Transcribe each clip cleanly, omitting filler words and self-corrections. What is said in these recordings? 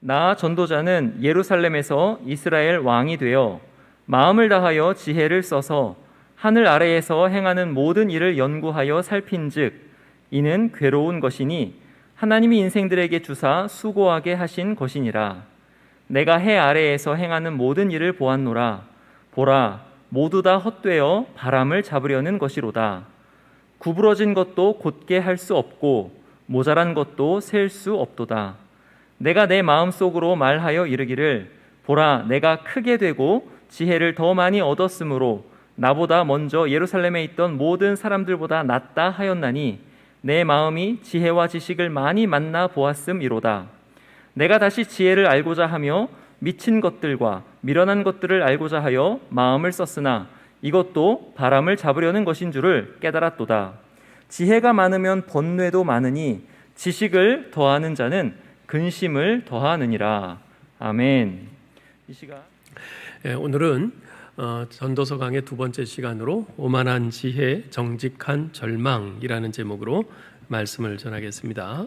나 전도자는 예루살렘에서 이스라엘 왕이 되어 마음을 다하여 지혜를 써서 하늘 아래에서 행하는 모든 일을 연구하여 살핀즉 이는 괴로운 것이니 하나님이 인생들에게 주사 수고하게 하신 것이니라. 내가 해 아래에서 행하는 모든 일을 보았노라. 보라, 모두 다 헛되어 바람을 잡으려는 것이로다. 구부러진 것도 곧게 할 수 없고 모자란 것도 셀 수 없도다. 내가 내 마음속으로 말하여 이르기를 보라, 내가 크게 되고 지혜를 더 많이 얻었으므로 나보다 먼저 예루살렘에 있던 모든 사람들보다 낫다 하였나니 내 마음이 지혜와 지식을 많이 만나 보았음이로다. 내가 다시 지혜를 알고자 하며 미친 것들과 미련한 것들을 알고자 하여 마음을 썼으나 이것도 바람을 잡으려는 것인 줄을 깨달았도다. 지혜가 많으면 번뇌도 많으니 지식을 더하는 자는 근심을 더하느니라. 아멘. 이 시간 오늘은 전도서 강의 두 번째 시간으로 오만한 지혜, 정직한 절망이라는 제목으로 말씀을 전하겠습니다.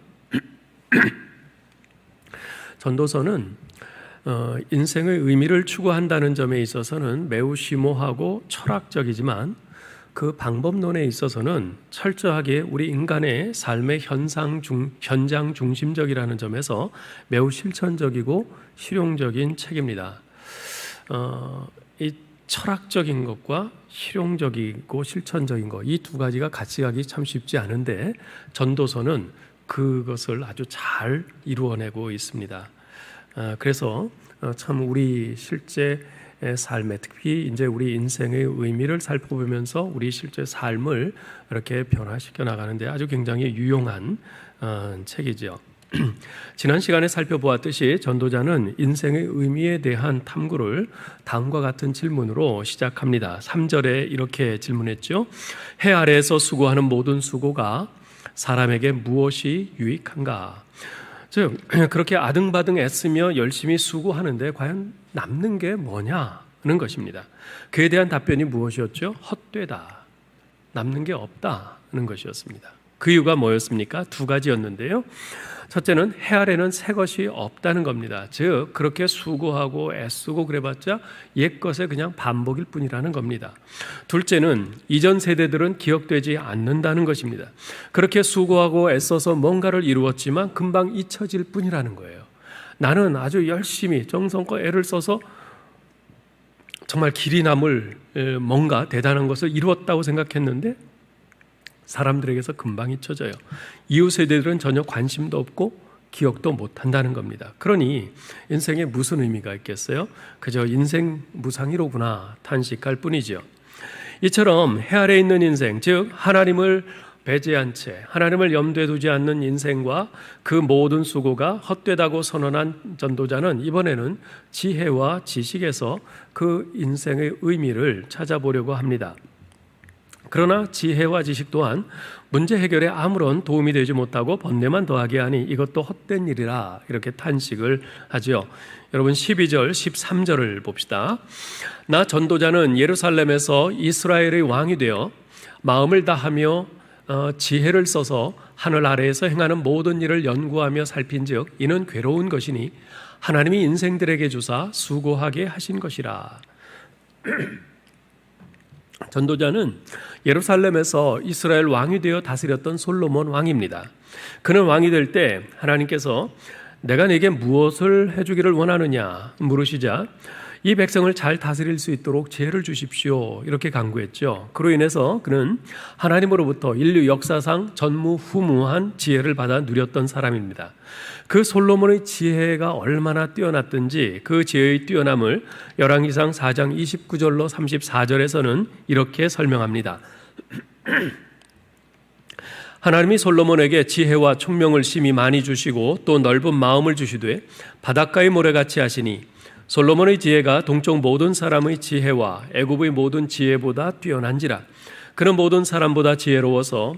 전도서는 인생의 의미를 추구한다는 점에 있어서는 매우 심오하고 철학적이지만 그 방법론에 있어서는 철저하게 우리 인간의 삶의 현장 중심적이라는 점에서 매우 실천적이고 실용적인 책입니다. 이 철학적인 것과 실용적이고 실천적인 것, 이 두 가지가 같이 가기 참 쉽지 않은데 전도서는 그것을 아주 잘 이루어내고 있습니다. 그래서 참 우리 실제 삶에, 특히 이제 우리 인생의 의미를 살펴보면서 우리 실제 삶을 이렇게 변화시켜 나가는데 아주 굉장히 유용한 책이죠. 지난 시간에 살펴보았듯이 전도자는 인생의 의미에 대한 탐구를 다음과 같은 질문으로 시작합니다. 3절에 이렇게 질문했죠. 해 아래에서 수고하는 모든 수고가 사람에게 무엇이 유익한가? 즉 그렇게 아등바등 애쓰며 열심히 수고하는데 과연 남는 게 뭐냐는 것입니다. 그에 대한 답변이 무엇이었죠? 헛되다. 남는 게 없다는 것이었습니다. 그 이유가 뭐였습니까? 두 가지였는데요. 첫째는 해 아래는 새 것이 없다는 겁니다. 즉 그렇게 수고하고 애쓰고 그래봤자 옛것의 그냥 반복일 뿐이라는 겁니다. 둘째는 이전 세대들은 기억되지 않는다는 것입니다. 그렇게 수고하고 애써서 뭔가를 이루었지만 금방 잊혀질 뿐이라는 거예요. 나는 아주 열심히 정성껏 애를 써서 정말 길이 남을 뭔가 대단한 것을 이루었다고 생각했는데 사람들에게서 금방 잊혀져요. 이후 세대들은 전혀 관심도 없고 기억도 못한다는 겁니다. 그러니 인생에 무슨 의미가 있겠어요? 그저 인생 무상이로구나 탄식할 뿐이죠. 이처럼 해 아래 있는 인생, 즉 하나님을 배제한 채 하나님을 염두에 두지 않는 인생과 그 모든 수고가 헛되다고 선언한 전도자는 이번에는 지혜와 지식에서 그 인생의 의미를 찾아보려고 합니다. 그러나 지혜와 지식 또한 문제 해결에 아무런 도움이 되지 못하고 번뇌만 더하게 하니 이것도 헛된 일이라 이렇게 탄식을 하죠. 여러분 12절 13절을 봅시다. 나 전도자는 예루살렘에서 이스라엘의 왕이 되어 마음을 다하며 지혜를 써서 하늘 아래에서 행하는 모든 일을 연구하며 살핀즉 이는 괴로운 것이니 하나님이 인생들에게 주사 수고하게 하신 것이라. 전도자는 예루살렘에서 이스라엘 왕이 되어 다스렸던 솔로몬 왕입니다. 그는 왕이 될 때 하나님께서 내가 네게 무엇을 해주기를 원하느냐 물으시자 이 백성을 잘 다스릴 수 있도록 지혜를 주십시오 이렇게 간구했죠. 그로 인해서 그는 하나님으로부터 인류 역사상 전무후무한 지혜를 받아 누렸던 사람입니다. 그 솔로몬의 지혜가 얼마나 뛰어났든지 그 지혜의 뛰어남을 열왕기상 4장 29절로 34절에서는 이렇게 설명합니다. 하나님이 솔로몬에게 지혜와 총명을 심히 많이 주시고 또 넓은 마음을 주시되 바닷가의 모래같이 하시니 솔로몬의 지혜가 동쪽 모든 사람의 지혜와 애굽의 모든 지혜보다 뛰어난지라. 그는 모든 사람보다 지혜로워서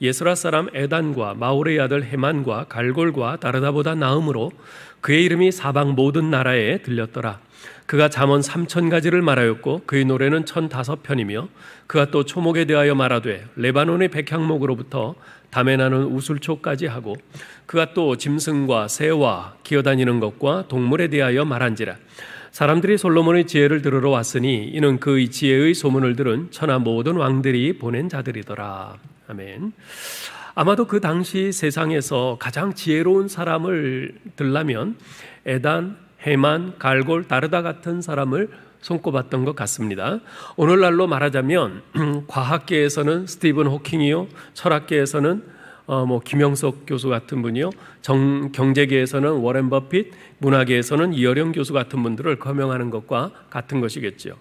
예스라 사람 에단과 마올의 아들 헤만과 갈골과 다르다보다 나음으로 그의 이름이 사방 모든 나라에 들렸더라. 그가 잠언 3,000가지를 말하였고 그의 노래는 1,005편이며 그가 또 초목에 대하여 말하되 레바논의 백향목으로부터 담에 나는 우슬초까지 하고 그가 또 짐승과 새와 기어다니는 것과 동물에 대하여 말한지라. 사람들이 솔로몬의 지혜를 들으러 왔으니 이는 그의 지혜의 소문을 들은 천하 모든 왕들이 보낸 자들이더라. 아멘. 아마도 그 당시 세상에서 가장 지혜로운 사람을 들라면 에단, 헤만, 갈골, 다르다 같은 사람을 손꼽았던 것 같습니다. 오늘날로 말하자면 과학계에서는 스티븐 호킹이요, 철학계에서는 김영석 교수 같은 분이요, 경제계에서는 워렌 버핏, 문화계에서는 이어령 교수 같은 분들을 거명하는 것과 같은 것이겠죠.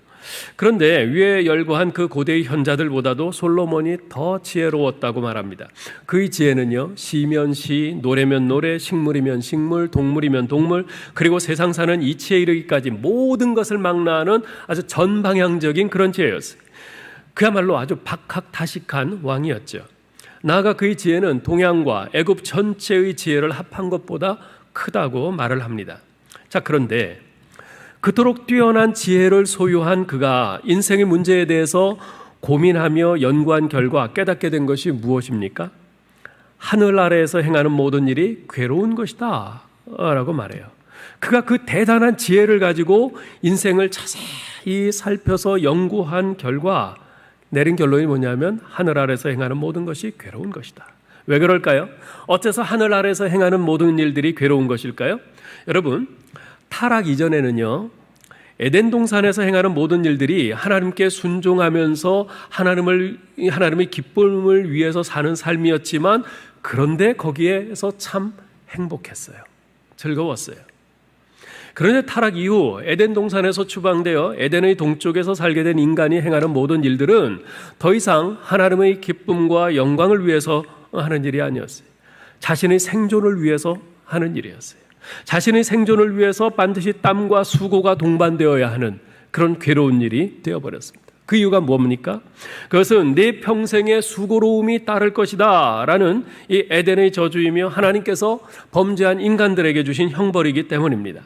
그런데 위에 열거한 그 고대의 현자들보다도 솔로몬이 더 지혜로웠다고 말합니다. 그의 지혜는요, 시면 시, 노래면 노래, 식물이면 식물, 동물이면 동물, 그리고 세상 사는 이치에 이르기까지 모든 것을 망라하는 아주 전방향적인 그런 지혜였어요. 그야말로 아주 박학다식한 왕이었죠. 나아가 그의 지혜는 동양과 애굽 전체의 지혜를 합한 것보다 크다고 말을 합니다. 자, 그런데 그토록 뛰어난 지혜를 소유한 그가 인생의 문제에 대해서 고민하며 연구한 결과 깨닫게 된 것이 무엇입니까? 하늘 아래에서 행하는 모든 일이 괴로운 것이다 라고 말해요. 그가 그 대단한 지혜를 가지고 인생을 자세히 살펴서 연구한 결과 내린 결론이 뭐냐면 하늘 아래에서 행하는 모든 것이 괴로운 것이다. 왜 그럴까요? 어째서 하늘 아래에서 행하는 모든 일들이 괴로운 것일까요? 여러분, 타락 이전에는요, 에덴 동산에서 행하는 모든 일들이 하나님께 순종하면서 하나님의 기쁨을 위해서 사는 삶이었지만, 그런데 거기에서 참 행복했어요. 즐거웠어요. 그런데 타락 이후 에덴 동산에서 추방되어 에덴의 동쪽에서 살게 된 인간이 행하는 모든 일들은 더 이상 하나님의 기쁨과 영광을 위해서 하는 일이 아니었어요. 자신의 생존을 위해서 하는 일이었어요. 자신의 생존을 위해서 반드시 땀과 수고가 동반되어야 하는 그런 괴로운 일이 되어버렸습니다. 그 이유가 뭡니까? 그것은 내 평생의 수고로움이 따를 것이다 라는 이 에덴의 저주이며 하나님께서 범죄한 인간들에게 주신 형벌이기 때문입니다.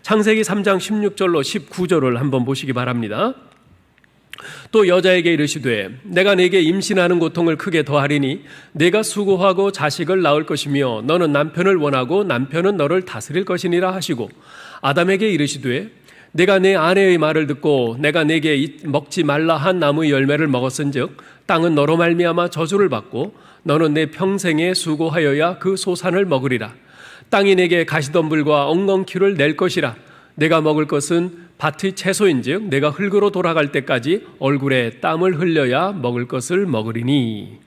창세기 3장 16절로 19절을 한번 보시기 바랍니다. 또 여자에게 이르시되 내가 네게 임신하는 고통을 크게 더하리니 네가 수고하고 자식을 낳을 것이며 너는 남편을 원하고 남편은 너를 다스릴 것이니라 하시고, 아담에게 이르시되 내가 내 아내의 말을 듣고 내가 네게 먹지 말라 한 나무의 열매를 먹었은즉 땅은 너로 말미암아 저주를 받고 너는 내 평생에 수고하여야 그 소산을 먹으리라. 땅이 내게 가시덤불과 엉겅퀴를 낼 것이라. 내가 먹을 것은 밭의 채소인즉 내가 흙으로 돌아갈 때까지 얼굴에 땀을 흘려야 먹을 것을 먹으리니.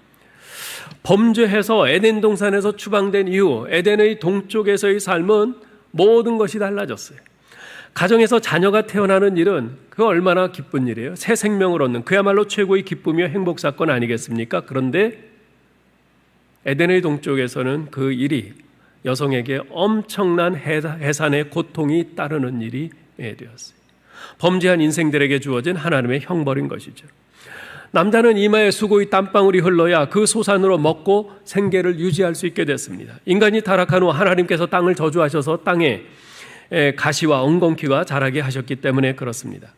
범죄해서 에덴 동산에서 추방된 이후 에덴의 동쪽에서의 삶은 모든 것이 달라졌어요. 가정에서 자녀가 태어나는 일은 그 얼마나 기쁜 일이에요. 새 생명을 얻는 그야말로 최고의 기쁨이며 행복 사건 아니겠습니까? 그런데 에덴의 동쪽에서는 그 일이 여성에게 엄청난 해산의 고통이 따르는 일이 되었어요. 범죄한 인생들에게 주어진 하나님의 형벌인 것이죠. 남자는 이마에 수고의 땀방울이 흘러야 그 소산으로 먹고 생계를 유지할 수 있게 됐습니다. 인간이 타락한 후 하나님께서 땅을 저주하셔서 땅에 가시와 엉겅퀴가 자라게 하셨기 때문에 그렇습니다.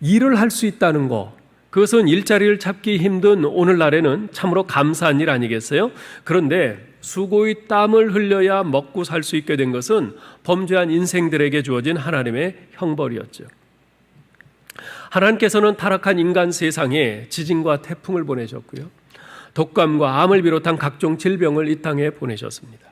일을 할 수 있다는 것, 그것은 일자리를 찾기 힘든 오늘날에는 참으로 감사한 일 아니겠어요? 그런데 수고의 땀을 흘려야 먹고 살 수 있게 된 것은 범죄한 인생들에게 주어진 하나님의 형벌이었죠. 하나님께서는 타락한 인간 세상에 지진과 태풍을 보내셨고요, 독감과 암을 비롯한 각종 질병을 이 땅에 보내셨습니다.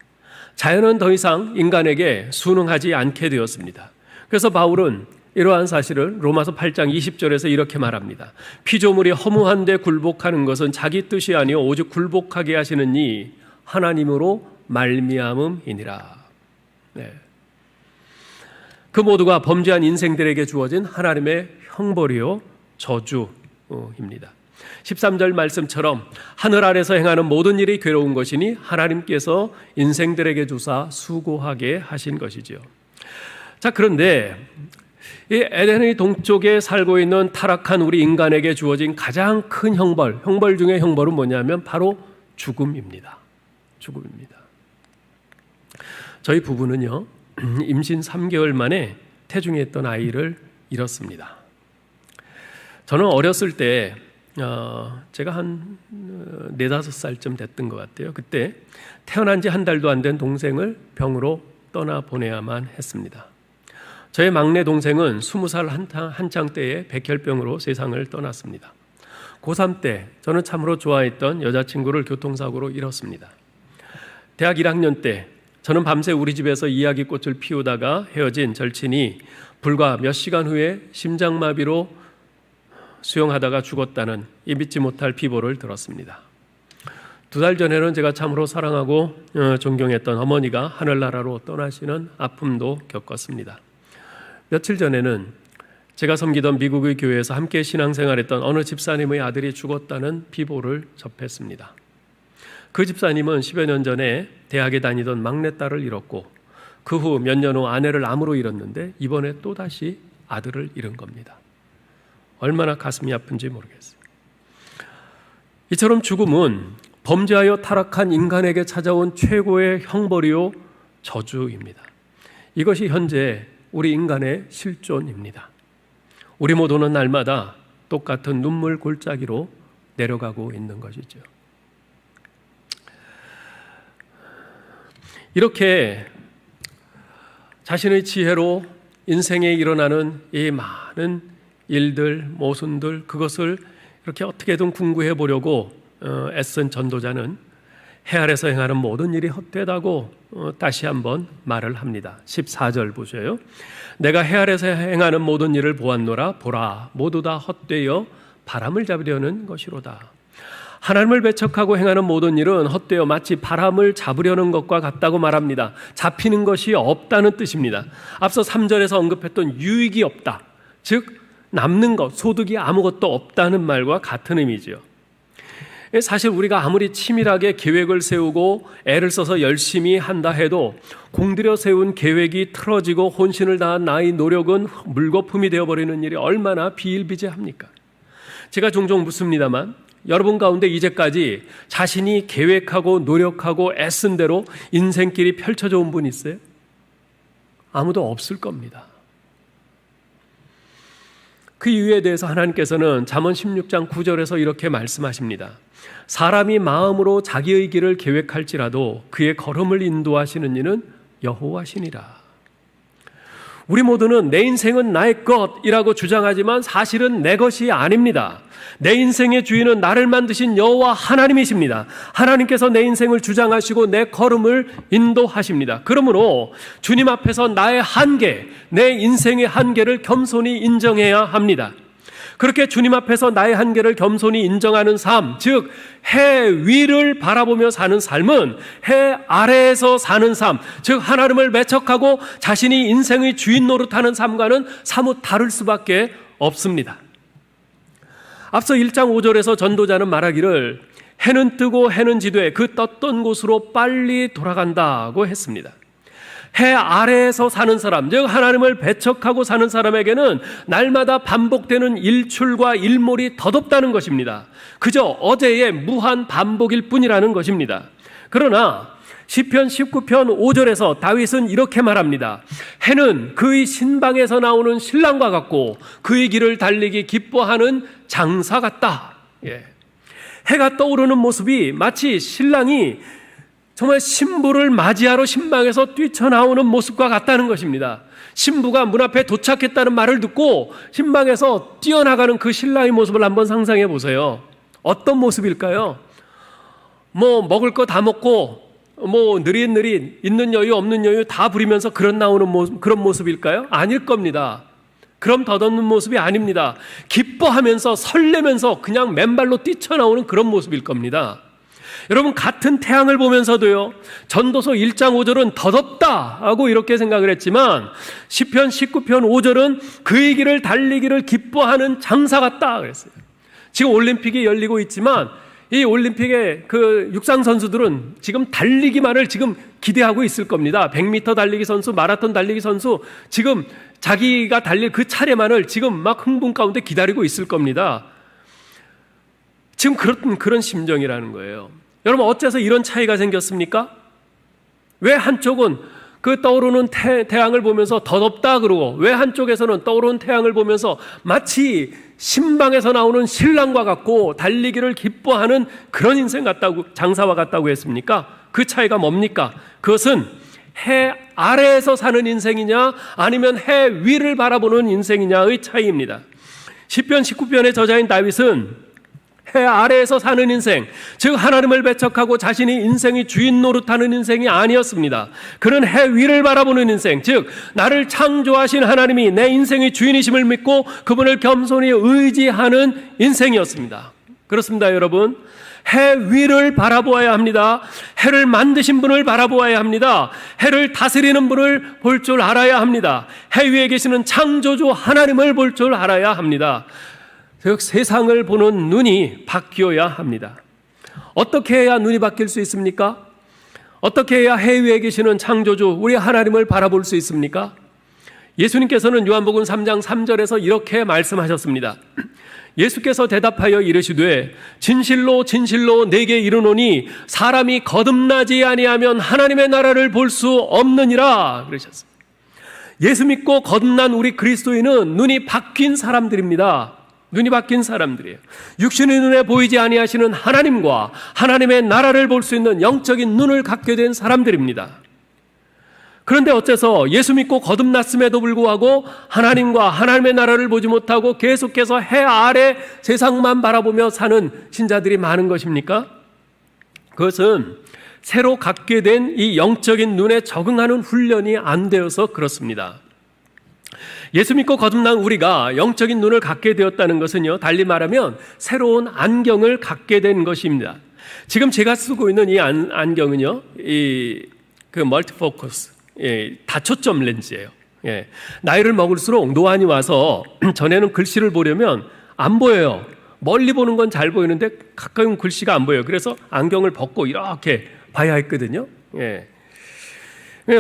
자연은 더 이상 인간에게 순응하지 않게 되었습니다. 그래서 바울은 이러한 사실을 로마서 8장 20절에서 이렇게 말합니다. 피조물이 허무한데 굴복하는 것은 자기 뜻이 아니요 오직 굴복하게 하시는 이 하나님으로 말미암음이니라. 네. 그 모두가 범죄한 인생들에게 주어진 하나님의 형벌이요 저주입니다. 13절 말씀처럼 하늘 아래서 행하는 모든 일이 괴로운 것이니 하나님께서 인생들에게 주사 수고하게 하신 것이지요. 자, 그런데 이 에덴의 동쪽에 살고 있는 타락한 우리 인간에게 주어진 가장 큰 형벌 중에 형벌은 뭐냐면 바로 죽음입니다. 죽음입니다. 저희 부부는요, 임신 3개월 만에 태중했던 아이를 잃었습니다. 저는 어렸을 때 제가 한 4-5살쯤 됐던 것 같아요. 그때 태어난 지 한 달도 안 된 동생을 병으로 떠나보내야만 했습니다. 저의 막내 동생은 20살 한창 때에 백혈병으로 세상을 떠났습니다. 고3 때 저는 참으로 좋아했던 여자친구를 교통사고로 잃었습니다. 대학 1학년 때 저는 밤새 우리 집에서 이야기꽃을 피우다가 헤어진 절친이 불과 몇 시간 후에 심장마비로 수영하다가 죽었다는 이 믿지 못할 비보를 들었습니다. 2달 전에는 제가 참으로 사랑하고 존경했던 어머니가 하늘나라로 떠나시는 아픔도 겪었습니다. 며칠 전에는 제가 섬기던 미국의 교회에서 함께 신앙생활했던 어느 집사님의 아들이 죽었다는 비보를 접했습니다. 그 집사님은 10여 년 전에 대학에 다니던 막내딸을 잃었고 그 후 몇 년 후 아내를 암으로 잃었는데 이번에 또다시 아들을 잃은 겁니다. 얼마나 가슴이 아픈지 모르겠어요. 이처럼 죽음은 범죄하여 타락한 인간에게 찾아온 최고의 형벌이요 저주입니다. 이것이 현재 우리 인간의 실존입니다. 우리 모두는 날마다 똑같은 눈물 골짜기로 내려가고 있는 것이죠. 이렇게 자신의 지혜로 인생에 일어나는 이 많은 일들, 모순들, 그것을 이렇게 어떻게든 궁구해 보려고 애쓴 전도자는 해 아래서 행하는 모든 일이 헛되다고 다시 한번 말을 합니다. 14절 보세요. 내가 해 아래서 행하는 모든 일을 보았노라. 보라, 모두 다 헛되어 바람을 잡으려는 것이로다. 하나님을 배척하고 행하는 모든 일은 헛되어 마치 바람을 잡으려는 것과 같다고 말합니다. 잡히는 것이 없다는 뜻입니다. 앞서 3절에서 언급했던 유익이 없다, 즉 남는 것, 소득이 아무것도 없다는 말과 같은 의미죠. 사실 우리가 아무리 치밀하게 계획을 세우고 애를 써서 열심히 한다 해도 공들여 세운 계획이 틀어지고 혼신을 다한 나의 노력은 물거품이 되어버리는 일이 얼마나 비일비재합니까? 제가 종종 묻습니다만 여러분 가운데 이제까지 자신이 계획하고 노력하고 애쓴 대로 인생길이 펼쳐져 온 분 있어요? 아무도 없을 겁니다. 그 이유에 대해서 하나님께서는 잠언 16장 9절에서 이렇게 말씀하십니다. 사람이 마음으로 자기의 길을 계획할지라도 그의 걸음을 인도하시는 이는 여호와시니라. 우리 모두는 내 인생은 나의 것이라고 주장하지만 사실은 내 것이 아닙니다. 내 인생의 주인은 나를 만드신 여호와 하나님이십니다. 하나님께서 내 인생을 주장하시고 내 걸음을 인도하십니다. 그러므로 주님 앞에서 나의 한계, 내 인생의 한계를 겸손히 인정해야 합니다. 그렇게 주님 앞에서 나의 한계를 겸손히 인정하는 삶, 즉 해 위를 바라보며 사는 삶은 해 아래에서 사는 삶, 즉 하나님을 배척하고 자신이 인생의 주인 노릇하는 삶과는 사뭇 다를 수밖에 없습니다. 앞서 1장 5절에서 전도자는 말하기를 해는 뜨고 해는 지되 그 떴던 곳으로 빨리 돌아간다고 했습니다. 해 아래에서 사는 사람, 즉 하나님을 배척하고 사는 사람에게는 날마다 반복되는 일출과 일몰이 덧없다는 것입니다. 그저 어제의 무한 반복일 뿐이라는 것입니다. 그러나 시편 19편 5절에서 다윗은 이렇게 말합니다. 해는 그의 신방에서 나오는 신랑과 같고 그의 길을 달리기 기뻐하는 장사 같다. 해가 떠오르는 모습이 마치 신랑이 정말 신부를 맞이하러 신방에서 뛰쳐나오는 모습과 같다는 것입니다. 신부가 문 앞에 도착했다는 말을 듣고 신방에서 뛰어나가는 그 신랑의 모습을 한번 상상해 보세요. 어떤 모습일까요? 먹을 거 다 먹고 느릿느릿 있는 여유 없는 여유 다 부리면서 그런 모습일까요? 아닐 겁니다. 그럼 덧없는 모습이 아닙니다. 기뻐하면서 설레면서 그냥 맨발로 뛰쳐나오는 그런 모습일 겁니다. 여러분, 같은 태양을 보면서도요, 전도서 1장 5절은 덧없다 하고 이렇게 생각을 했지만 시편 19편 5절은 그의 길을 달리기를 기뻐하는 장사 같다 그랬어요. 지금 올림픽이 열리고 있지만 이 올림픽의 그 육상 선수들은 지금 달리기만을 지금 기대하고 있을 겁니다. 100m 달리기 선수, 마라톤 달리기 선수, 지금 자기가 달릴 그 차례만을 지금 막 흥분 가운데 기다리고 있을 겁니다. 지금 그런 심정이라는 거예요. 여러분, 어째서 이런 차이가 생겼습니까? 왜 한쪽은 그 떠오르는 태양을 보면서 덧없다 그러고 왜 한쪽에서는 떠오르는 태양을 보면서 마치 신방에서 나오는 신랑과 같고 달리기를 기뻐하는 그런 인생 같다고, 장사와 같다고 했습니까? 그 차이가 뭡니까? 그것은 해 아래에서 사는 인생이냐 아니면 해 위를 바라보는 인생이냐의 차이입니다. 시편 19편의 저자인 다윗은 해 아래에서 사는 인생, 즉 하나님을 배척하고 자신이 인생의 주인 노릇하는 인생이 아니었습니다. 그는 해 위를 바라보는 인생, 즉 나를 창조하신 하나님이 내 인생의 주인이심을 믿고 그분을 겸손히 의지하는 인생이었습니다. 그렇습니다, 여러분. 해 위를 바라보아야 합니다. 해를 만드신 분을 바라보아야 합니다. 해를 다스리는 분을 볼 줄 알아야 합니다. 해 위에 계시는 창조주 하나님을 볼 줄 알아야 합니다. 즉 세상을 보는 눈이 바뀌어야 합니다. 어떻게 해야 눈이 바뀔 수 있습니까? 어떻게 해야 해 위에 계시는 창조주 우리 하나님을 바라볼 수 있습니까? 예수님께서는 요한복음 3장 3절에서 이렇게 말씀하셨습니다. 예수께서 대답하여 이르시되 진실로 진실로 내게 이르노니 사람이 거듭나지 아니하면 하나님의 나라를 볼 수 없느니라 그러셨습니다. 예수 믿고 거듭난 우리 그리스도인은 눈이 바뀐 사람들입니다. 눈이 바뀐 사람들이에요. 육신의 눈에 보이지 아니하시는 하나님과 하나님의 나라를 볼 수 있는 영적인 눈을 갖게 된 사람들입니다. 그런데 어째서 예수 믿고 거듭났음에도 불구하고 하나님과 하나님의 나라를 보지 못하고 계속해서 해 아래 세상만 바라보며 사는 신자들이 많은 것입니까? 그것은 새로 갖게 된 이 영적인 눈에 적응하는 훈련이 안 되어서 그렇습니다. 예수 믿고 거듭난 우리가 영적인 눈을 갖게 되었다는 것은요, 달리 말하면 새로운 안경을 갖게 된 것입니다. 지금 제가 쓰고 있는 이 안경은요, 그 멀티포커스, 다초점 렌즈예요. 나이를 먹을수록 노안이 와서 전에는 글씨를 보려면 안 보여요. 멀리 보는 건 잘 보이는데 가까이 온 글씨가 안 보여요. 그래서 안경을 벗고 이렇게 봐야 했거든요.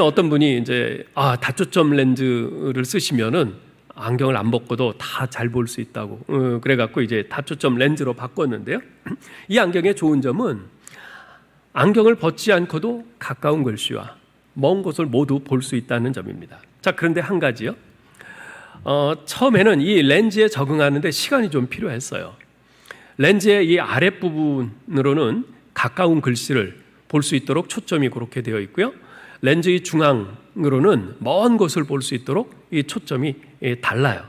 어떤 분이 이제 다초점 렌즈를 쓰시면은 안경을 안 벗고도 다 잘 볼 수 있다고 그래갖고 이제 다초점 렌즈로 바꿨는데요. 이 안경의 좋은 점은 안경을 벗지 않고도 가까운 글씨와 먼 곳을 모두 볼 수 있다는 점입니다. 자, 그런데 한 가지요. 처음에는 이 렌즈에 적응하는데 시간이 좀 필요했어요. 렌즈의 이 아랫부분으로는 가까운 글씨를 볼 수 있도록 초점이 그렇게 되어 있고요. 렌즈의 중앙으로는 먼 곳을 볼 수 있도록 이 초점이 달라요.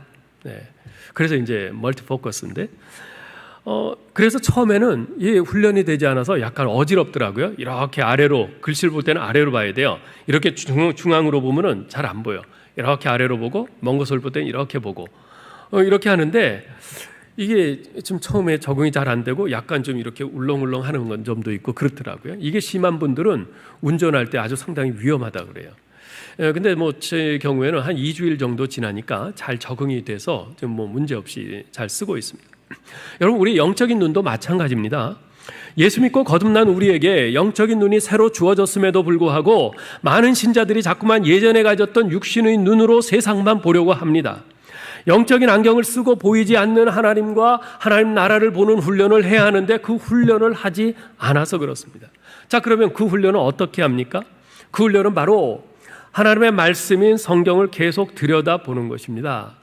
그래서 이제 멀티포커스인데, 그래서 처음에는 이 훈련이 되지 않아서 약간 어지럽더라고요. 이렇게 아래로, 글씨를 볼 때는 아래로 봐야 돼요. 이렇게 중앙으로 보면은 잘 안 보여. 이렇게 아래로 보고, 먼 곳을 볼 때는 이렇게 보고, 이렇게 하는데, 이게 좀 처음에 적응이 잘 안 되고 약간 좀 이렇게 울렁울렁 하는 건 점도 있고 그렇더라고요. 이게 심한 분들은 운전할 때 아주 상당히 위험하다 그래요. 근데 뭐 제 경우에는 한 2주일 정도 지나니까 잘 적응이 돼서 좀 뭐 문제 없이 잘 쓰고 있습니다. 여러분, 우리 영적인 눈도 마찬가지입니다. 예수 믿고 거듭난 우리에게 영적인 눈이 새로 주어졌음에도 불구하고 많은 신자들이 자꾸만 예전에 가졌던 육신의 눈으로 세상만 보려고 합니다. 영적인 안경을 쓰고 보이지 않는 하나님과 하나님 나라를 보는 훈련을 해야 하는데 그 훈련을 하지 않아서 그렇습니다. 자, 그러면 그 훈련은 어떻게 합니까? 그 훈련은 바로 하나님의 말씀인 성경을 계속 들여다보는 것입니다.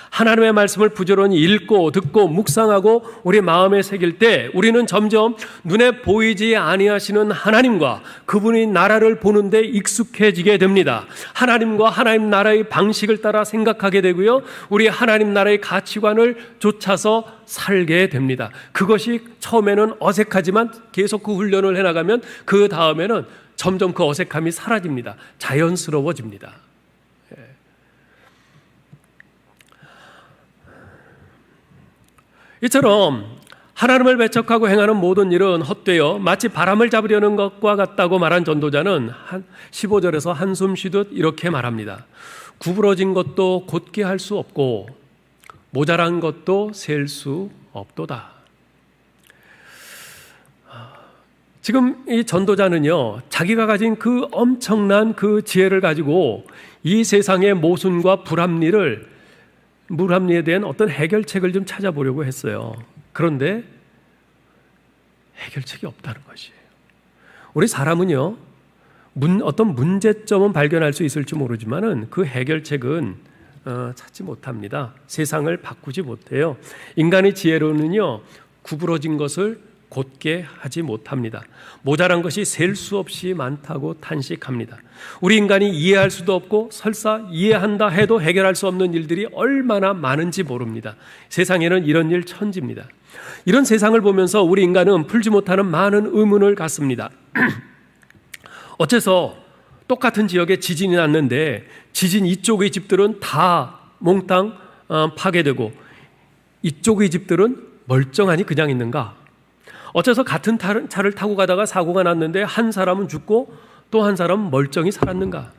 하나님의 말씀을 부지런히 읽고 듣고 묵상하고 우리 마음에 새길 때 우리는 점점 눈에 보이지 아니하시는 하나님과 그분의 나라를 보는데 익숙해지게 됩니다. 하나님과 하나님 나라의 방식을 따라 생각하게 되고요, 우리 하나님 나라의 가치관을 쫓아서 살게 됩니다. 그것이 처음에는 어색하지만 계속 그 훈련을 해나가면 그 다음에는 점점 그 어색함이 사라집니다. 자연스러워집니다. 이처럼 하나님을 배척하고 행하는 모든 일은 헛되어 마치 바람을 잡으려는 것과 같다고 말한 전도자는 15절에서 한숨 쉬듯 이렇게 말합니다. 구부러진 것도 곧게 할 수 없고 모자란 것도 셀 수 없도다. 지금 이 전도자는요, 자기가 가진 그 엄청난 그 지혜를 가지고 이 세상의 모순과 불합리에 대한 어떤 해결책을 좀 찾아보려고 했어요. 그런데 해결책이 없다는 것이에요. 우리 사람은요, 어떤 문제점은 발견할 수 있을지 모르지만은 그 해결책은 찾지 못합니다. 세상을 바꾸지 못해요. 인간의 지혜로는요, 구부러진 것을 곧게 하지 못합니다. 모자란 것이 셀 수 없이 많다고 탄식합니다. 우리 인간이 이해할 수도 없고 설사 이해한다 해도 해결할 수 없는 일들이 얼마나 많은지 모릅니다. 세상에는 이런 일 천지입니다. 이런 세상을 보면서 우리 인간은 풀지 못하는 많은 의문을 갖습니다. 어째서 똑같은 지역에 지진이 났는데 지진 이쪽의 집들은 다 몽땅 파괴되고 이쪽의 집들은 멀쩡하니 그냥 있는가? 어째서 같은 차를 타고 가다가 사고가 났는데 한 사람은 죽고 또 한 사람은 멀쩡히 살았는가?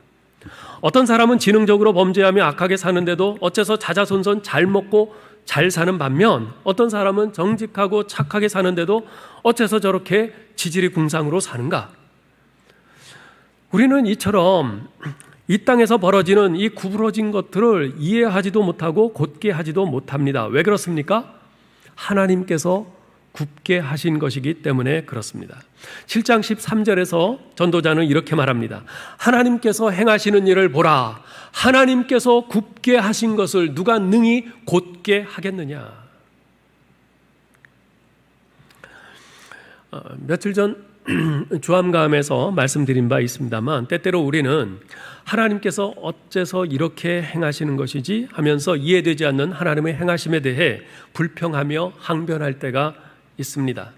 어떤 사람은 지능적으로 범죄하며 악하게 사는데도 어째서 자자손손 잘 먹고 잘 사는 반면 어떤 사람은 정직하고 착하게 사는데도 어째서 저렇게 지질이 궁상으로 사는가? 우리는 이처럼 이 땅에서 벌어지는 이 구부러진 것들을 이해하지도 못하고 곧게 하지도 못합니다. 왜 그렇습니까? 하나님께서 굽게 하신 것이기 때문에 그렇습니다. 7장 13절에서 전도자는 이렇게 말합니다. 하나님께서 행하시는 일을 보라. 하나님께서 굽게 하신 것을 누가 능히 곧게 하겠느냐. 며칠 전 주암가함에서 말씀드린 바 있습니다만 때때로 우리는 하나님께서 어째서 이렇게 행하시는 것이지 하면서 이해되지 않는 하나님의 행하심에 대해 불평하며 항변할 때가 있습니다.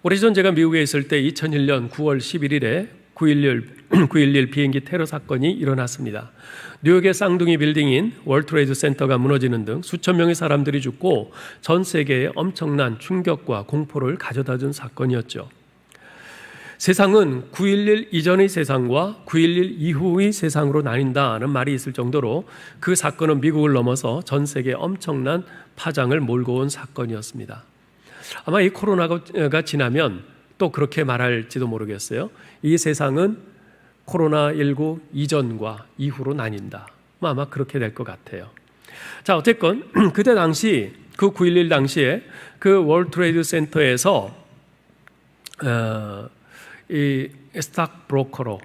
오래전 제가 미국에 있을 때 2001년 9월 11일에 9.11 비행기 테러 사건이 일어났습니다. 뉴욕의 쌍둥이 빌딩인 월트레이드 센터가 무너지는 등 수천 명의 사람들이 죽고 전 세계에 엄청난 충격과 공포를 가져다 준 사건이었죠. 세상은 9.11 이전의 세상과 9.11 이후의 세상으로 나뉜다는 말이 있을 정도로 그 사건은 미국을 넘어서 전 세계에 엄청난 파장을 몰고 온 사건이었습니다. 아마 이 코로나가 지나면 또 그렇게 말할지도 모르겠어요. 이 세상은 코로나19 이전과 이후로 나뉜다. 아마 그렇게 될 것 같아요. 자, 어쨌건 그때 당시 그 9.11 당시에 그 월트레이드 센터에서 이 스탁 브로커로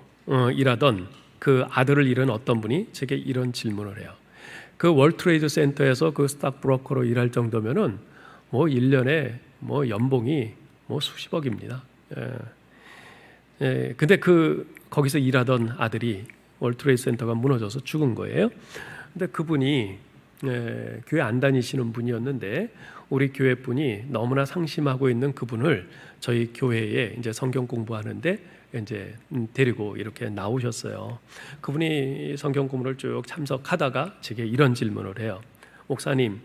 일하던 그 아들을 잃은 어떤 분이 제게 이런 질문을 해요. 그 월트레이드 센터에서 그 스탁 브로커로 일할 정도면은 뭐 1년에 뭐 연봉이 뭐 수십억입니다. 근데 거기서 일하던 아들이 월트레이드 센터가 무너져서 죽은 거예요. 근데 그분이 교회 안 다니시는 분이었는데 우리 교회 분이 너무나 상심하고 있는 그분을 저희 교회에 이제 성경 공부하는데 이제 데리고 이렇게 나오셨어요. 그분이 성경 공부를 쭉 참석하다가 제게 이런 질문을 해요. 목사님,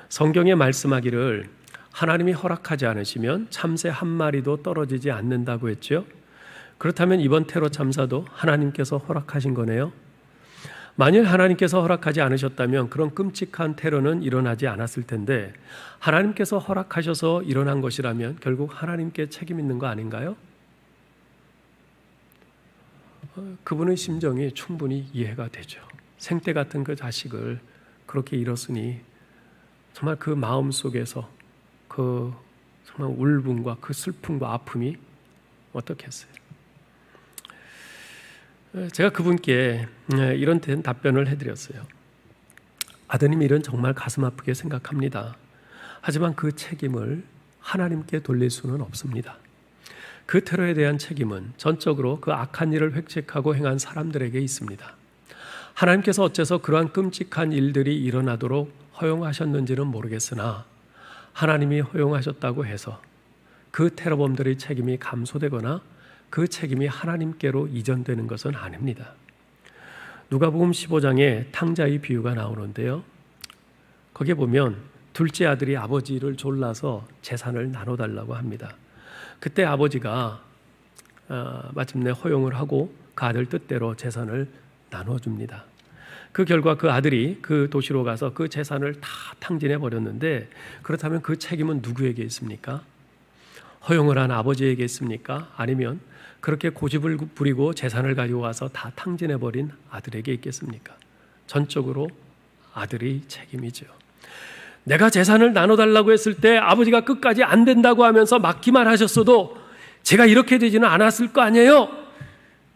성경에 말씀하기를 하나님이 허락하지 않으시면 참새 한 마리도 떨어지지 않는다고 했죠. 그렇다면 이번 테러 참사도 하나님께서 허락하신 거네요. 만일 하나님께서 허락하지 않으셨다면 그런 끔찍한 테러는 일어나지 않았을 텐데 하나님께서 허락하셔서 일어난 것이라면 결국 하나님께 책임 있는 거 아닌가요? 그분의 심정이 충분히 이해가 되죠. 생때 같은 그 자식을 그렇게 잃었으니 정말 그 마음 속에서 그 정말 울분과 그 슬픔과 아픔이 어떻겠어요? 제가 그분께 이런 답변을 해드렸어요. 아드님 일은 정말 가슴 아프게 생각합니다. 하지만 그 책임을 하나님께 돌릴 수는 없습니다. 그 테러에 대한 책임은 전적으로 그 악한 일을 획책하고 행한 사람들에게 있습니다. 하나님께서 어째서 그러한 끔찍한 일들이 일어나도록 허용하셨는지는 모르겠으나 하나님이 허용하셨다고 해서 그 테러범들의 책임이 감소되거나 그 책임이 하나님께로 이전되는 것은 아닙니다. 누가복음 15장에 탕자의 비유가 나오는데요. 거기에 보면 둘째 아들이 아버지를 졸라서 재산을 나눠달라고 합니다. 그때 아버지가 마침내 허용을 하고 그 아들 뜻대로 재산을 나눠줍니다. 그 결과 그 아들이 그 도시로 가서 그 재산을 다 탕진해 버렸는데 그렇다면 그 책임은 누구에게 있습니까? 허용을 한 아버지에게 있습니까? 아니면 그렇게 고집을 부리고 재산을 가지고 와서 다 탕진해 버린 아들에게 있겠습니까? 전적으로 아들의 책임이죠. 내가 재산을 나눠달라고 했을 때 아버지가 끝까지 안 된다고 하면서 막기만 하셨어도 제가 이렇게 되지는 않았을 거 아니에요?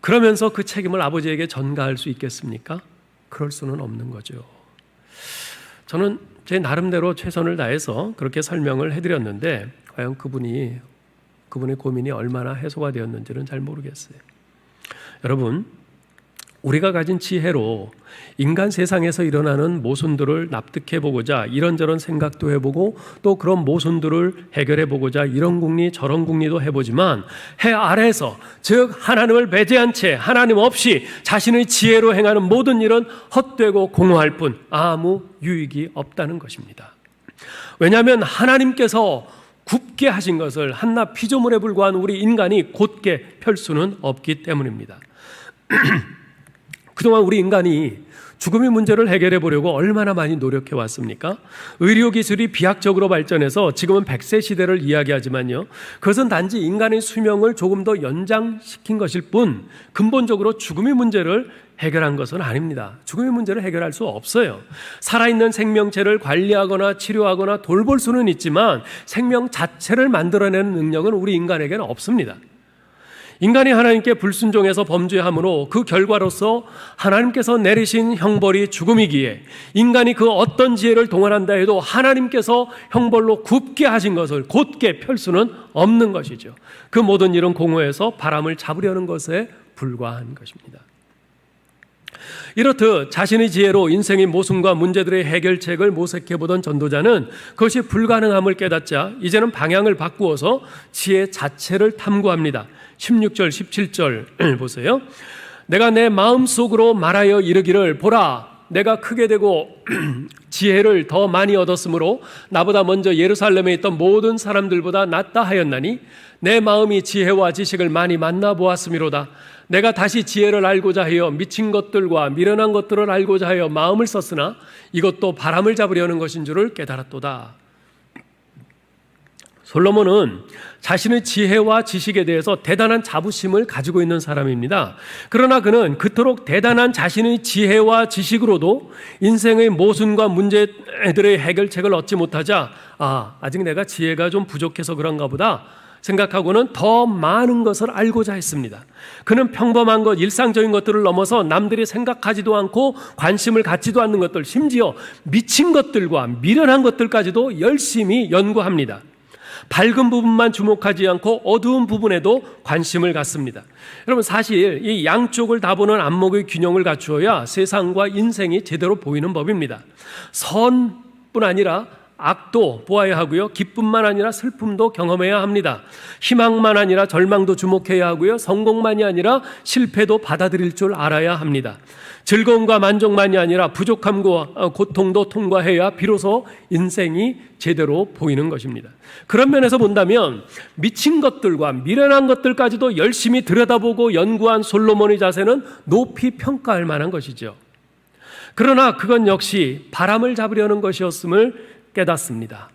그러면서 그 책임을 아버지에게 전가할 수 있겠습니까? 그럴 수는 없는 거죠. 저는 제 나름대로 최선을 다해서 그렇게 설명을 해드렸는데 과연 그분의 고민이 얼마나 해소가 되었는지는 잘 모르겠어요. 여러분, 우리가 가진 지혜로 인간 세상에서 일어나는 모순들을 납득해보고자 이런저런 생각도 해보고 또 그런 모순들을 해결해보고자 이런 궁리 저런 궁리도 해보지만 해 아래에서, 즉 하나님을 배제한 채 하나님 없이 자신의 지혜로 행하는 모든 일은 헛되고 공허할 뿐 아무 유익이 없다는 것입니다. 왜냐하면 하나님께서 굽게 하신 것을 한낱 피조물에 불과한 우리 인간이 곧게 펼 수는 없기 때문입니다. 그동안 우리 인간이 죽음의 문제를 해결해 보려고 얼마나 많이 노력해 왔습니까? 의료기술이 비약적으로 발전해서 지금은 100세 시대를 이야기하지만요, 그것은 단지 인간의 수명을 조금 더 연장시킨 것일 뿐 근본적으로 죽음의 문제를 해결한 것은 아닙니다. 죽음의 문제를 해결할 수 없어요. 살아있는 생명체를 관리하거나 치료하거나 돌볼 수는 있지만 생명 자체를 만들어내는 능력은 우리 인간에게는 없습니다. 인간이 하나님께 불순종해서 범죄함으로 그 결과로서 하나님께서 내리신 형벌이 죽음이기에 인간이 그 어떤 지혜를 동원한다 해도 하나님께서 형벌로 굽게 하신 것을 곧게 펼 수는 없는 것이죠. 그 모든 일은 공허해서 바람을 잡으려는 것에 불과한 것입니다. 이렇듯 자신의 지혜로 인생의 모순과 문제들의 해결책을 모색해보던 전도자는 그것이 불가능함을 깨닫자 이제는 방향을 바꾸어서 지혜 자체를 탐구합니다. 16절 17절 보세요. 내가 내 마음속으로 말하여 이르기를 보라, 내가 크게 되고 지혜를 더 많이 얻었으므로 나보다 먼저 예루살렘에 있던 모든 사람들보다 낫다 하였나니 내 마음이 지혜와 지식을 많이 만나보았음이로다. 내가 다시 지혜를 알고자 하여 미친 것들과 미련한 것들을 알고자 하여 마음을 썼으나 이것도 바람을 잡으려는 것인 줄을 깨달았도다. 솔로몬은 자신의 지혜와 지식에 대해서 대단한 자부심을 가지고 있는 사람입니다. 그러나 그는 그토록 대단한 자신의 지혜와 지식으로도 인생의 모순과 문제들의 해결책을 얻지 못하자 아직 내가 지혜가 좀 부족해서 그런가 보다 생각하고는 더 많은 것을 알고자 했습니다. 그는 평범한 것, 일상적인 것들을 넘어서 남들이 생각하지도 않고 관심을 갖지도 않는 것들, 심지어 미친 것들과 미련한 것들까지도 열심히 연구합니다. 밝은 부분만 주목하지 않고 어두운 부분에도 관심을 갖습니다. 여러분, 사실 이 양쪽을 다 보는 안목의 균형을 갖추어야 세상과 인생이 제대로 보이는 법입니다. 선뿐 아니라 악도 보아야 하고요, 기쁨만 아니라 슬픔도 경험해야 합니다. 희망만 아니라 절망도 주목해야 하고요, 성공만이 아니라 실패도 받아들일 줄 알아야 합니다. 즐거움과 만족만이 아니라 부족함과 고통도 통과해야 비로소 인생이 제대로 보이는 것입니다. 그런 면에서 본다면 미친 것들과 미련한 것들까지도 열심히 들여다보고 연구한 솔로몬의 자세는 높이 평가할 만한 것이죠. 그러나 그건 역시 바람을 잡으려는 것이었음을 깨닫습니다.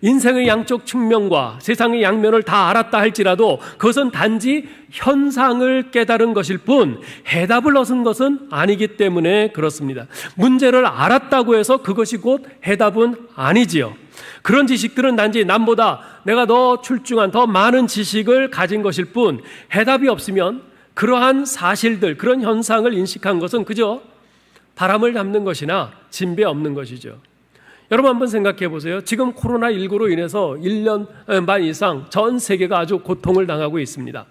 인생의 양쪽 측면과 세상의 양면을 다 알았다 할지라도 그것은 단지 현상을 깨달은 것일 뿐 해답을 얻은 것은 아니기 때문에 그렇습니다. 문제를 알았다고 해서 그것이 곧 해답은 아니지요. 그런 지식들은 단지 남보다 내가 더 출중한 더 많은 지식을 가진 것일 뿐 해답이 없으면 그러한 사실들, 그런 현상을 인식한 것은 그저 바람을 잡는 것이나 진배 없는 것이죠. 여러분 한번 생각해 보세요. 지금 코로나19로 인해서 1년 반 이상 전 세계가 아주 고통을 당하고 있습니다.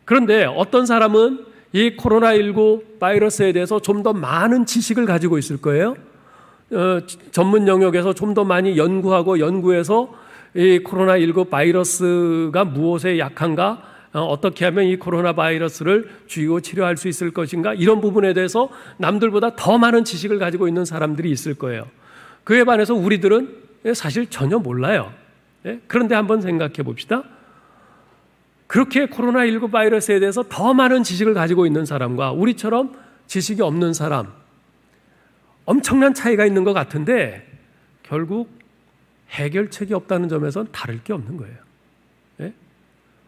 그런데 어떤 사람은 이 코로나19 바이러스에 대해서 좀 더 많은 지식을 가지고 있을 거예요. 전문 영역에서 좀 더 많이 연구해서 이 코로나19 바이러스가 무엇에 약한가, 어떻게 하면 이 코로나 바이러스를 죽이고 치료할 수 있을 것인가, 이런 부분에 대해서 남들보다 더 많은 지식을 가지고 있는 사람들이 있을 거예요. 그에 반해서 우리들은 사실 전혀 몰라요. 그런데 한번 생각해 봅시다. 그렇게 코로나19 바이러스에 대해서 더 많은 지식을 가지고 있는 사람과 우리처럼 지식이 없는 사람, 엄청난 차이가 있는 것 같은데 결국 해결책이 없다는 점에서는 다를 게 없는 거예요.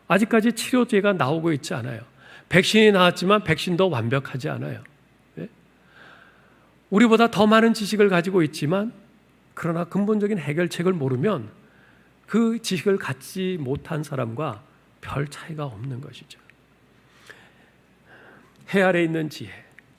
아직까지 치료제가 나오고 있지 않아요. 백신이 나왔지만 백신도 완벽하지 않아요. 우리보다 더 많은 지식을 가지고 있지만 그러나 근본적인 해결책을 모르면 그 지식을 갖지 못한 사람과 별 차이가 없는 것이죠. 해 아래 있는 지혜,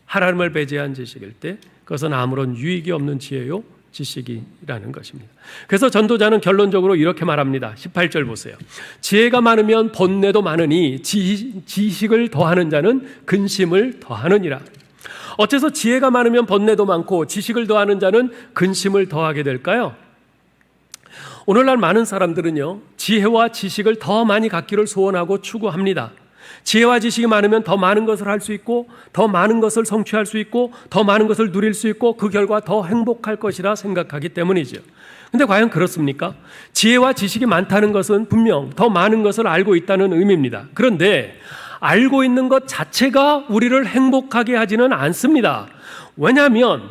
하나님을 배제한 지식일 때 그것은 아무런 유익이 없는 지혜요 지식이라는 것입니다. 그래서 전도자는 결론적으로 이렇게 말합니다. 18절 보세요. 지혜가 많으면 번뇌도 많으니 지식을 더하는 자는 근심을 더하느니라. 어째서 지혜가 많으면 번뇌도 많고 지식을 더하는 자는 근심을 더하게 될까요? 오늘날 많은 사람들은요, 지혜와 지식을 더 많이 갖기를 소원하고 추구합니다. 지혜와 지식이 많으면 더 많은 것을 할 수 있고, 더 많은 것을 성취할 수 있고, 더 많은 것을 누릴 수 있고, 그 결과 더 행복할 것이라 생각하기 때문이죠. 근데 과연 그렇습니까? 지혜와 지식이 많다는 것은 분명 더 많은 것을 알고 있다는 의미입니다. 그런데 알고 있는 것 자체가 우리를 행복하게 하지는 않습니다. 왜냐하면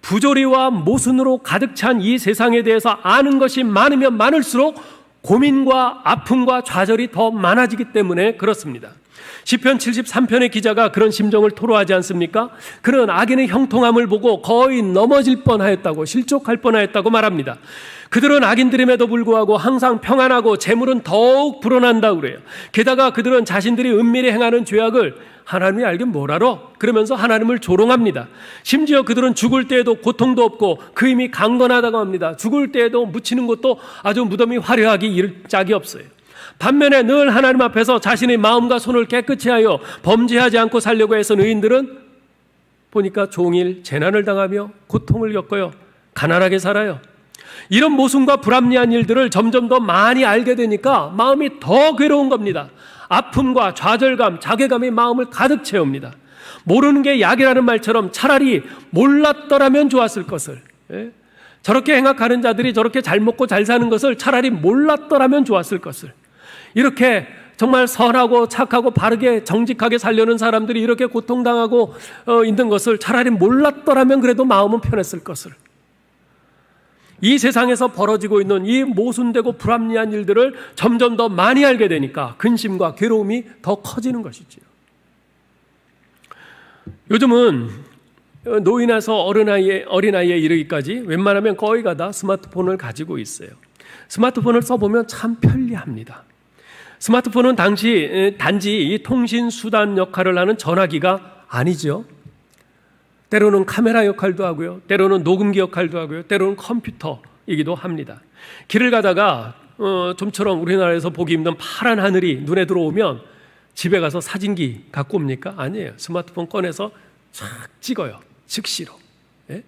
부조리와 모순으로 가득 찬 이 세상에 대해서 아는 것이 많으면 많을수록 고민과 아픔과 좌절이 더 많아지기 때문에 그렇습니다. 시편 73편의 기자가 그런 심정을 토로하지 않습니까? 그는 악인의 형통함을 보고 거의 넘어질 뻔하였다고, 실족할 뻔하였다고 말합니다. 그들은 악인들임에도 불구하고 항상 평안하고 재물은 더욱 불어난다고 그래요. 게다가 그들은 자신들이 은밀히 행하는 죄악을 하나님이 알긴 뭘 알아? 그러면서 하나님을 조롱합니다. 심지어 그들은 죽을 때에도 고통도 없고 그 힘이 강건하다고 합니다. 죽을 때에도 묻히는 것도 아주 무덤이 화려하게 이를 짝이 없어요. 반면에 늘 하나님 앞에서 자신의 마음과 손을 깨끗이 하여 범죄하지 않고 살려고 애쓴 의인들은 보니까 종일 재난을 당하며 고통을 겪어요. 가난하게 살아요. 이런 모순과 불합리한 일들을 점점 더 많이 알게 되니까 마음이 더 괴로운 겁니다. 아픔과 좌절감, 자괴감이 마음을 가득 채웁니다. 모르는 게 약이라는 말처럼 차라리 몰랐더라면 좋았을 것을, 저렇게 행악하는 자들이 저렇게 잘 먹고 잘 사는 것을 차라리 몰랐더라면 좋았을 것을, 이렇게 정말 선하고 착하고 바르게 정직하게 살려는 사람들이 이렇게 고통당하고 있는 것을 차라리 몰랐더라면 그래도 마음은 편했을 것을, 이 세상에서 벌어지고 있는 이 모순되고 불합리한 일들을 점점 더 많이 알게 되니까 근심과 괴로움이 더 커지는 것이지요. 요즘은 노인에서 어린아이에 이르기까지 웬만하면 거의가 다 스마트폰을 가지고 있어요. 스마트폰을 써보면 참 편리합니다. 스마트폰은 단지 이 통신수단 역할을 하는 전화기가 아니죠. 때로는 카메라 역할도 하고요. 때로는 녹음기 역할도 하고요. 때로는 컴퓨터이기도 합니다. 길을 가다가 좀처럼 우리나라에서 보기 힘든 파란 하늘이 눈에 들어오면 집에 가서 사진기 갖고 옵니까? 아니에요. 스마트폰 꺼내서 쫙 찍어요. 즉시로. 예?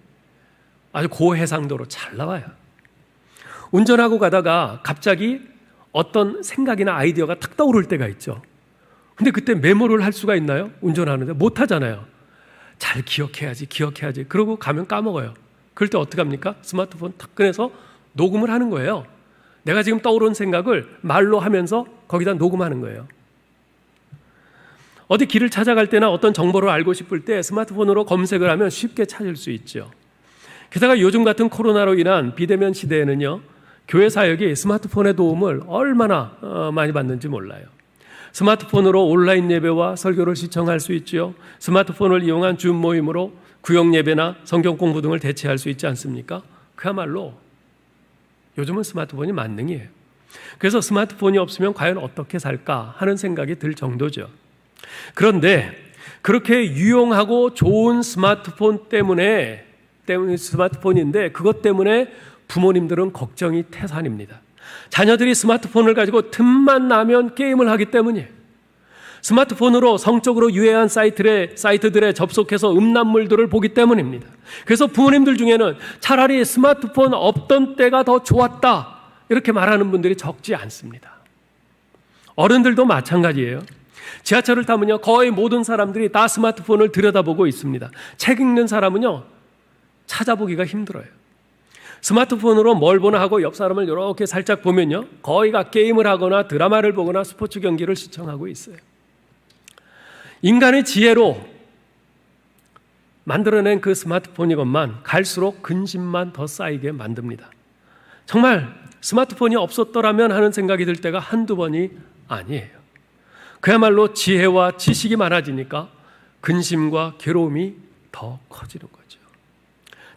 아주 고해상도로 잘 나와요. 운전하고 가다가 갑자기 어떤 생각이나 아이디어가 탁 떠오를 때가 있죠. 근데 그때 메모를 할 수가 있나요? 운전하는데 못 하잖아요. 잘 기억해야지. 그러고 가면 까먹어요. 그럴 때 어떻게 합니까? 스마트폰 탁 꺼내서 녹음을 하는 거예요. 내가 지금 떠오른 생각을 말로 하면서 거기다 녹음하는 거예요. 어디 길을 찾아갈 때나 어떤 정보를 알고 싶을 때 스마트폰으로 검색을 하면 쉽게 찾을 수 있죠. 게다가 요즘 같은 코로나로 인한 비대면 시대에는요, 교회 사역이 스마트폰의 도움을 얼마나 많이 받는지 몰라요. 스마트폰으로 온라인 예배와 설교를 시청할 수 있죠. 스마트폰을 이용한 줌 모임으로 구역 예배나 성경 공부 등을 대체할 수 있지 않습니까? 그야말로 요즘은 스마트폰이 만능이에요. 그래서 스마트폰이 없으면 과연 어떻게 살까 하는 생각이 들 정도죠. 그런데 그렇게 유용하고 좋은 스마트폰인데 그것 때문에 부모님들은 걱정이 태산입니다. 자녀들이 스마트폰을 가지고 틈만 나면 게임을 하기 때문이에요. 스마트폰으로 성적으로 유해한 사이트들에 접속해서 음란물들을 보기 때문입니다. 그래서 부모님들 중에는 차라리 스마트폰 없던 때가 더 좋았다 이렇게 말하는 분들이 적지 않습니다. 어른들도 마찬가지예요. 지하철을 타면요, 거의 모든 사람들이 다 스마트폰을 들여다보고 있습니다. 책 읽는 사람은요, 찾아보기가 힘들어요. 스마트폰으로 뭘 보나 하고 옆 사람을 이렇게 살짝 보면요, 거의가 게임을 하거나 드라마를 보거나 스포츠 경기를 시청하고 있어요. 인간의 지혜로 만들어낸 그 스마트폰이건만 갈수록 근심만 더 쌓이게 만듭니다. 정말 스마트폰이 없었더라면 하는 생각이 들 때가 한두 번이 아니에요. 그야말로 지혜와 지식이 많아지니까 근심과 괴로움이 더 커지는 거죠.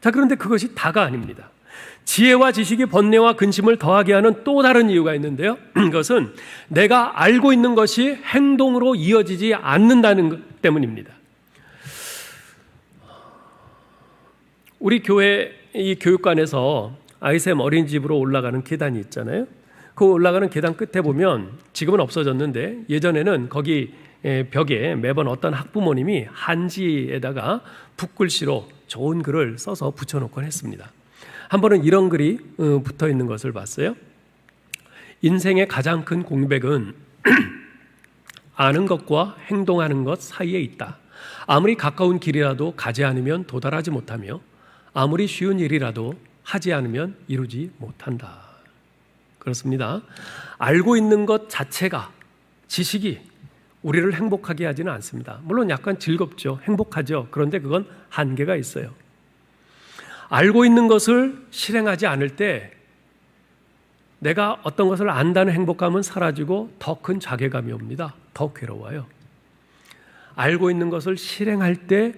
자, 그런데 그것이 다가 아닙니다. 지혜와 지식이 번뇌와 근심을 더하게 하는 또 다른 이유가 있는데요. 그것은 내가 알고 있는 것이 행동으로 이어지지 않는다는 것 때문입니다. 우리 교회 이 교육관에서 아이샘 어린이집으로 올라가는 계단이 있잖아요. 그 올라가는 계단 끝에 보면 지금은 없어졌는데 예전에는 거기 벽에 매번 어떤 학부모님이 한지에다가 붓글씨로 좋은 글을 써서 붙여놓곤 했습니다. 한 번은 이런 글이 붙어 있는 것을 봤어요. 인생의 가장 큰 공백은 아는 것과 행동하는 것 사이에 있다. 아무리 가까운 길이라도 가지 않으면 도달하지 못하며 아무리 쉬운 일이라도 하지 않으면 이루지 못한다. 그렇습니다. 알고 있는 것 자체가, 지식이 우리를 행복하게 하지는 않습니다. 물론 약간 즐겁죠. 행복하죠. 그런데 그건 한계가 있어요. 알고 있는 것을 실행하지 않을 때 내가 어떤 것을 안다는 행복감은 사라지고 더 큰 자괴감이 옵니다. 더 괴로워요. 알고 있는 것을 실행할 때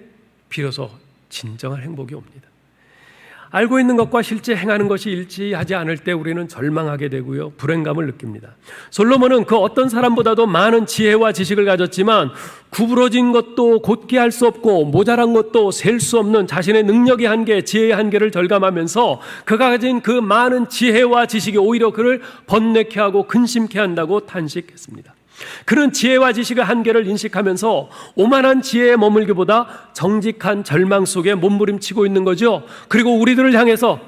비로소 진정한 행복이 옵니다. 알고 있는 것과 실제 행하는 것이 일치하지 않을 때 우리는 절망하게 되고요, 불행감을 느낍니다. 솔로몬은 그 어떤 사람보다도 많은 지혜와 지식을 가졌지만 구부러진 것도 곧게 할 수 없고 모자란 것도 셀 수 없는 자신의 능력의 한계, 지혜의 한계를 절감하면서 그가 가진 그 많은 지혜와 지식이 오히려 그를 번뇌케 하고 근심케 한다고 탄식했습니다. 그는 지혜와 지식의 한계를 인식하면서 오만한 지혜에 머물기보다 정직한 절망 속에 몸부림치고 있는 거죠. 그리고 우리들을 향해서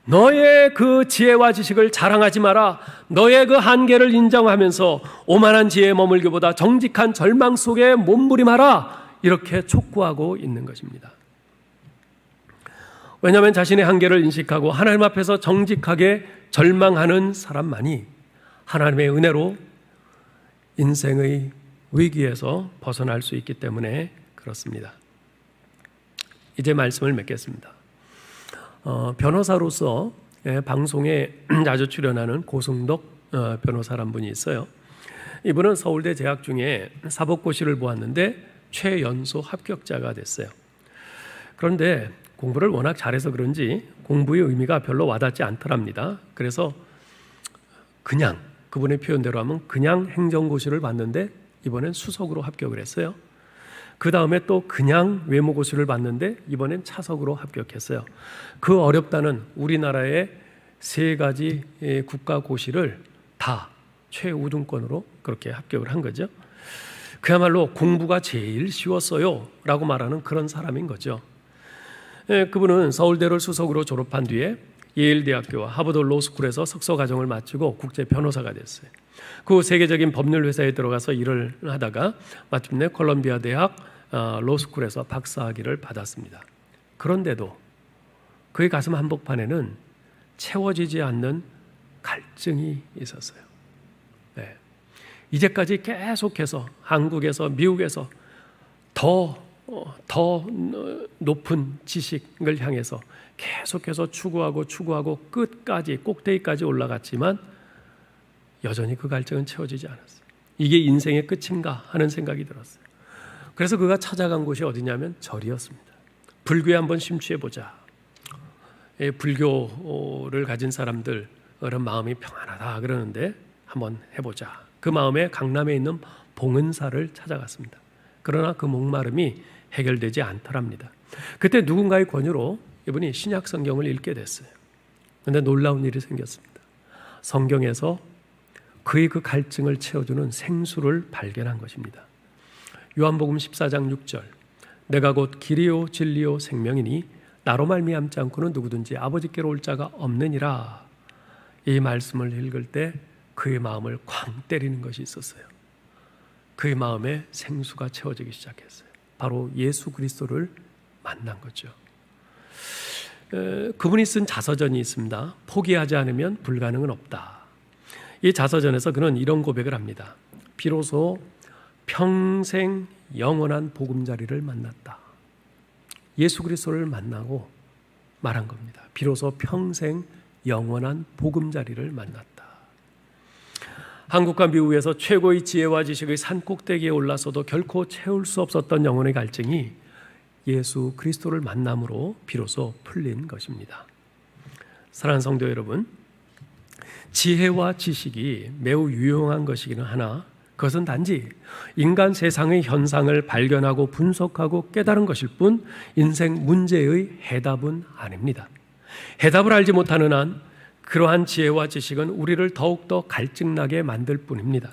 너의 그 지혜와 지식을 자랑하지 마라. 너의 그 한계를 인정하면서 오만한 지혜에 머물기보다 정직한 절망 속에 몸부림하라. 이렇게 촉구하고 있는 것입니다. 왜냐하면 자신의 한계를 인식하고 하나님 앞에서 정직하게 절망하는 사람만이 하나님의 은혜로 인생의 위기에서 벗어날 수 있기 때문에 그렇습니다. 이제 말씀을 맺겠습니다. 변호사로서 방송에 자주 출연하는 고승덕 변호사란 분이 있어요. 이분은 서울대 재학 중에 사법고시를 보았는데 최연소 합격자가 됐어요. 그런데 공부를 워낙 잘해서 그런지 공부의 의미가 별로 와닿지 않더랍니다. 그래서 그냥, 그분의 표현대로 하면 그냥 행정고시를 봤는데 이번엔 수석으로 합격을 했어요. 그 다음에 또 그냥 외모고시를 봤는데 이번엔 차석으로 합격했어요. 그 어렵다는 우리나라의 3가지 국가고시를 다 최우등권으로 그렇게 합격을 한 거죠. 그야말로 공부가 제일 쉬웠어요 라고 말하는 그런 사람인 거죠. 그분은 서울대를 수석으로 졸업한 뒤에 예일대학교와 하버드 로스쿨에서 석사과정을 마치고 국제 변호사가 됐어요. 그 세계적인 법률 회사에 들어가서 일을 하다가 마침내 콜롬비아 대학 로스쿨에서 박사학위를 받았습니다. 그런데도 그의 가슴 한복판에는 채워지지 않는 갈증이 있었어요. 네. 이제까지 계속해서 한국에서 미국에서 더 높은 지식을 향해서 계속해서 추구하고 끝까지 꼭대기까지 올라갔지만 여전히 그 갈증은 채워지지 않았어요. 이게 인생의 끝인가 하는 생각이 들었어요. 그래서 그가 찾아간 곳이 어디냐면 절이었습니다. 불교에 한번 심취해보자. 불교를 가진 사람들 그런 마음이 평안하다 그러는데 한번 해보자. 그 마음에 강남에 있는 봉은사를 찾아갔습니다. 그러나 그 목마름이 해결되지 않더랍니다. 그때 누군가의 권유로 이분이 신약 성경을 읽게 됐어요. 그런데 놀라운 일이 생겼습니다. 성경에서 그의 그 갈증을 채워주는 생수를 발견한 것입니다. 요한복음 14장 6절 내가 곧 길이요 진리요 생명이니 나로 말미암지 않고는 누구든지 아버지께로 올 자가 없느니라. 이 말씀을 읽을 때 그의 마음을 쾅 때리는 것이 있었어요. 그의 마음에 생수가 채워지기 시작했어요. 바로 예수 그리스도를 만난 거죠. 그분이 쓴 자서전이 있습니다. 포기하지 않으면 불가능은 없다. 이 자서전에서 그는 이런 고백을 합니다. 비로소 평생 영원한 보금자리를 만났다. 예수 그리스도를 만나고 말한 겁니다. 비로소 평생 영원한 보금자리를 만났다. 한국과 미국에서 최고의 지혜와 지식의 산꼭대기에 올라서도 결코 채울 수 없었던 영혼의 갈증이 예수 그리스도를 만남으로 비로소 풀린 것입니다. 사랑하는 성도 여러분, 지혜와 지식이 매우 유용한 것이기는 하나 그것은 단지 인간 세상의 현상을 발견하고 분석하고 깨달은 것일 뿐 인생 문제의 해답은 아닙니다. 해답을 알지 못하는 한 그러한 지혜와 지식은 우리를 더욱더 갈증나게 만들 뿐입니다.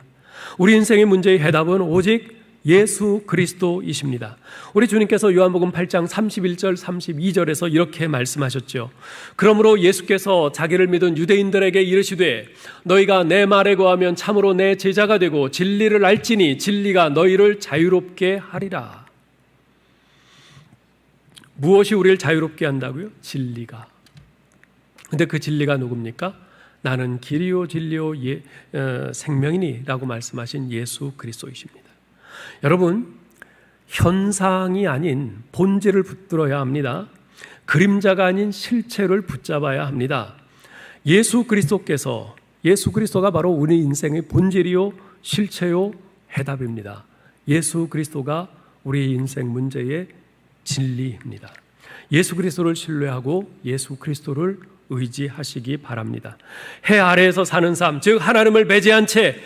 우리 인생의 문제의 해답은 오직 예수 그리스도이십니다. 우리 주님께서 요한복음 8장 31절 32절에서 이렇게 말씀하셨죠. 그러므로 예수께서 자기를 믿은 유대인들에게 이르시되 너희가 내 말에 거하면 참으로 내 제자가 되고 진리를 알지니 진리가 너희를 자유롭게 하리라. 무엇이 우리를 자유롭게 한다고요? 진리가. 근데 그 진리가 누굽니까? 나는 길이요 진리요 생명이니 라고 말씀하신 예수 그리스도이십니다. 여러분, 현상이 아닌 본질을 붙들어야 합니다. 그림자가 아닌 실체를 붙잡아야 합니다. 예수 그리스도가 바로 우리 인생의 본질이요 실체요 해답입니다. 예수 그리스도가 우리 인생 문제의 진리입니다. 예수 그리스도를 신뢰하고 예수 그리스도를 의지하시기 바랍니다. 해 아래에서 사는 삶, 즉 하나님을 배제한 채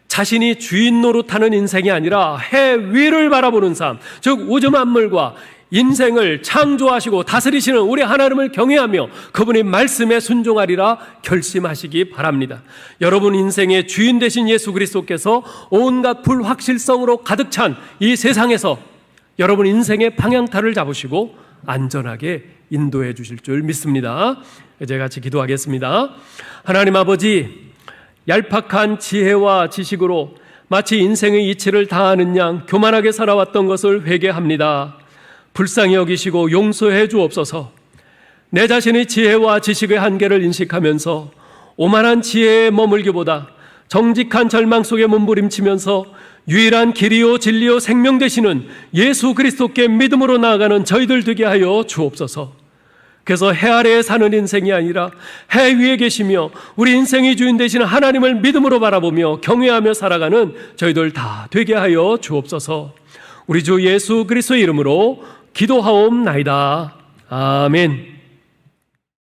자신이 주인 노릇하는 인생이 아니라 해 위를 바라보는 삶, 즉 우주 만물과 인생을 창조하시고 다스리시는 우리 하나님을 경외하며 그분의 말씀에 순종하리라 결심하시기 바랍니다. 여러분 인생의 주인 되신 예수 그리스도께서 온갖 불확실성으로 가득 찬 이 세상에서 여러분 인생의 방향타를 잡으시고 안전하게 인도해 주실 줄 믿습니다. 이제 같이 기도하겠습니다. 하나님 아버지, 얄팍한 지혜와 지식으로 마치 인생의 이치를 다하는 양 교만하게 살아왔던 것을 회개합니다. 불쌍히 여기시고 용서해 주옵소서. 내 자신의 지혜와 지식의 한계를 인식하면서 오만한 지혜에 머물기보다 정직한 절망 속에 몸부림치면서 유일한 길이요 진리요 생명 되시는 예수 그리스도께 믿음으로 나아가는 저희들 되게 하여 주옵소서. 그래서 해 아래에 사는 인생이 아니라 해 위에 계시며 우리 인생의 주인 되시는 하나님을 믿음으로 바라보며 경외하며 살아가는 저희들 다 되게 하여 주옵소서. 우리 주 예수 그리스도의 이름으로 기도하옵나이다. 아멘.